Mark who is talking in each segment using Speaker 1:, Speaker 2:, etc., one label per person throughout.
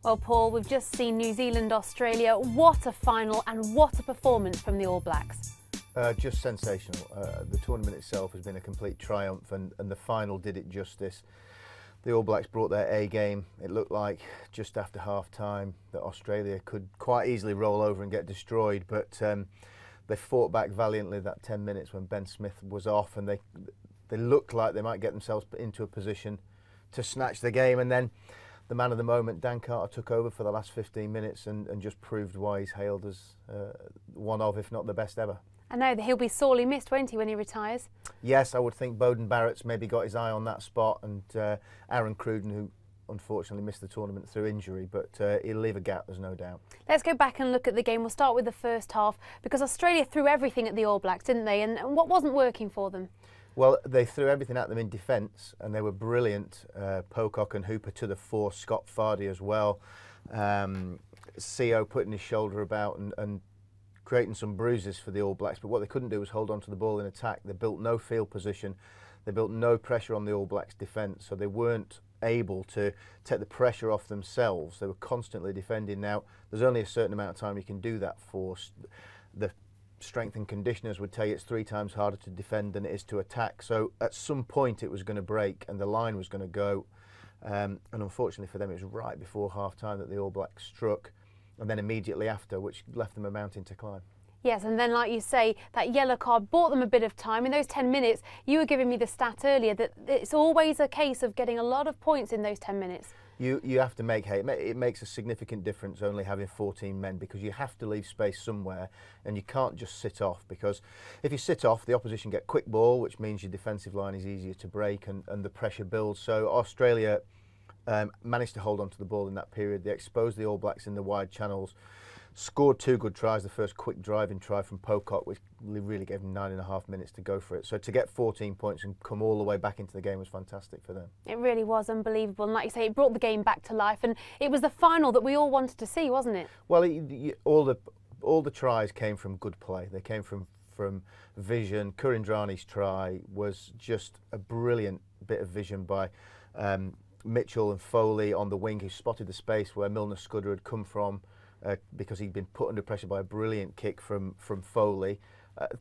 Speaker 1: Well, Paul, we've just seen New Zealand, Australia. What a final and what a performance from the All Blacks.
Speaker 2: Just sensational. The tournament itself has been a complete triumph, and the final did it justice. The All Blacks brought their A game. It looked like just after half time that Australia could quite easily roll over and get destroyed, but they fought back valiantly that 10 minutes when Ben Smith was off, and they looked like they might get themselves into a position to snatch the game. And then the man of the moment, Dan Carter, took over for the last 15 minutes and just proved why he's hailed as one of, if not the best ever.
Speaker 1: I know that he'll be sorely missed, won't he, when he retires?
Speaker 2: Yes, I would think Beauden Barrett's maybe got his eye on that spot, and Aaron Cruden, who unfortunately missed the tournament through injury, but he'll leave a gap, there's no doubt.
Speaker 1: Let's go back and look at the game. We'll start with the first half, because Australia threw everything at the All Blacks, didn't they? And what wasn't working for them?
Speaker 2: Well, they threw everything at them in defence, and they were brilliant. Pocock and Hooper to the fore, Scott Fardy as well. CO putting his shoulder about and creating some bruises for the All Blacks, but what they couldn't do was hold on to the ball in attack. They built no field position, they built no pressure on the All Blacks defence, so they weren't able to take the pressure off themselves. They were constantly defending. Now, there's only a certain amount of time you can do that for. The strength and conditioners would tell you it's 3 times harder to defend than it is to attack, so at some point it was going to break and the line was going to go, and unfortunately for them it was right before half time that the All Blacks struck, and then immediately after, which left them a mountain to climb.
Speaker 1: Yes, and then like you say, that yellow card bought them a bit of time. In those 10 minutes, you were giving me the stat earlier that it's always a case of getting a lot of points in those 10 minutes.
Speaker 2: You have to make hay. It makes a significant difference only having 14 men, because you have to leave space somewhere, and you can't just sit off, because if you sit off, the opposition get quick ball, which means your defensive line is easier to break and the pressure builds. So Australia managed to hold on to the ball in that period. They exposed the All Blacks in the wide channels, scored 2 good tries. The first quick driving try from Pocock, which really gave them 9.5 minutes to go for it. So to get 14 points and come all the way back into the game was fantastic for them. It
Speaker 1: really was unbelievable, and like you say, it brought the game back to life, and it was the final that we all wanted to see, wasn't it?
Speaker 2: Well, all the tries came from good play. They came from vision. Kurindrani's try was just a brilliant bit of vision by Mitchell and Foley on the wing, who spotted the space where Milner Scudder had come from, because he'd been put under pressure by a brilliant kick from Foley.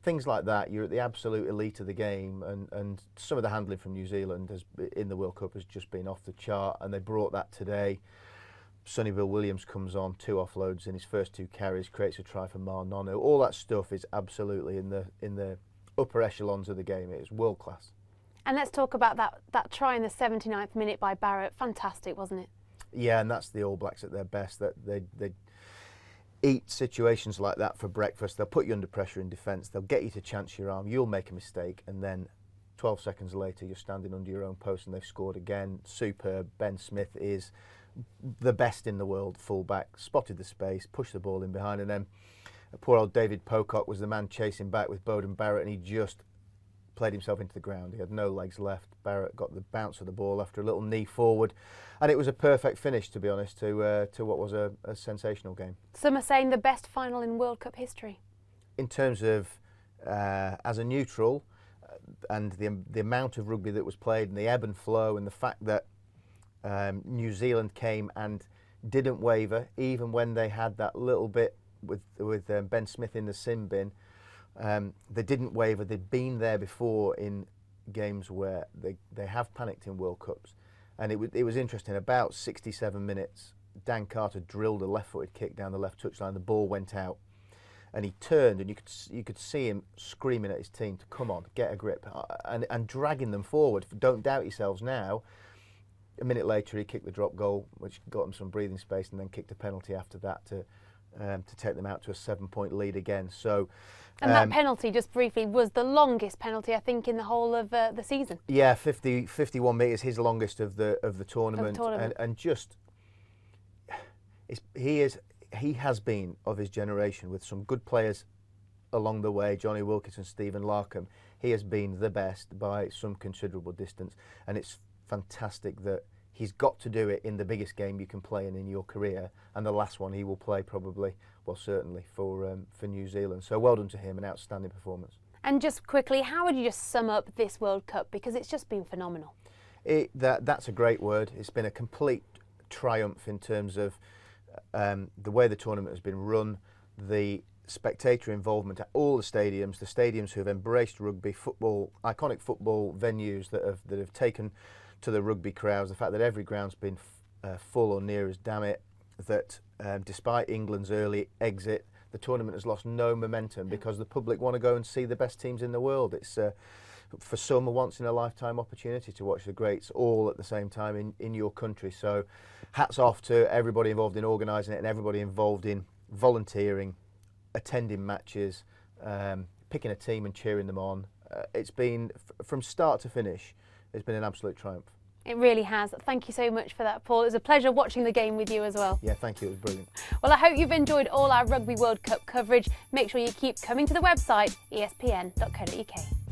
Speaker 2: Things like that, you're at the absolute elite of the game, and some of the handling from New Zealand in the World Cup has just been off the chart, and they brought that today. Sonny Bill Williams comes on, 2 offloads in his first 2 carries, creates a try for Mar Nono. All that stuff is absolutely in the upper echelons of the game. It is world class. And
Speaker 1: let's talk about that try in the 79th minute by Barrett. Fantastic, wasn't it?
Speaker 2: Yeah, and that's the All Blacks at their best. That they eat situations like that for breakfast. They'll put you under pressure in defence. They'll get you to chance your arm. You'll make a mistake, and then 12 seconds later you're standing under your own post and they've scored again. Superb. Ben Smith is the best in the world fullback. Spotted the space, pushed the ball in behind, and then poor old David Pocock was the man chasing back with Beauden Barrett, and he just played himself into the ground. He had no legs left. Barrett got the bounce of the ball after a little knee forward, and it was a perfect finish, to be honest, to what was a sensational game.
Speaker 1: Some are saying the best final in World Cup history.
Speaker 2: In terms of as a neutral, and the amount of rugby that was played, and the ebb and flow, and the fact that New Zealand came and didn't waver, even when they had that little bit with Ben Smith in the sin bin. They didn't waver. They'd been there before in games where they have panicked in World Cups, and it was interesting. About 67 minutes, Dan Carter drilled a left-footed kick down the left touchline. The ball went out, and he turned, and you could see him screaming at his team to come on, get a grip, and dragging them forward. Don't doubt yourselves now. A minute later, he kicked the drop goal, which got him some breathing space, and then kicked a penalty after that to take them out to a 7-point lead again. So,
Speaker 1: and that penalty, just briefly, was the longest penalty I think in the whole of the season.
Speaker 2: Yeah, 51 metres, his longest of the tournament, and just he has been of his generation, with some good players along the way. Johnny Wilkinson, Stephen Larkham. He has been the best by some considerable distance, and it's fantastic that he's got to do it in the biggest game you can play in your career, and the last one he will play probably, well, certainly for New Zealand. So well done to him, an outstanding performance.
Speaker 1: And just quickly, how would you just sum up this World Cup, because it's just been phenomenal?
Speaker 2: That's a great word. It's been a complete triumph in terms of the way the tournament has been run, the spectator involvement at all the stadiums who have embraced rugby, football, iconic football venues that have taken to the rugby crowds, the fact that every ground's been full or near as damn it, that despite England's early exit, the tournament has lost no momentum because the public want to go and see the best teams in the world. It's for some a once in a lifetime opportunity to watch the greats all at the same time in your country. So hats off to everybody involved in organising it and everybody involved in volunteering, attending matches, picking a team and cheering them on. It's been, from start to finish, it's been an absolute triumph.
Speaker 1: It really has. Thank you so much for that, Paul. It was a pleasure watching the game with you as well.
Speaker 2: Yeah, thank you. It was brilliant.
Speaker 1: Well, I hope you've enjoyed all our Rugby World Cup coverage. Make sure you keep coming to the website, espn.co.uk.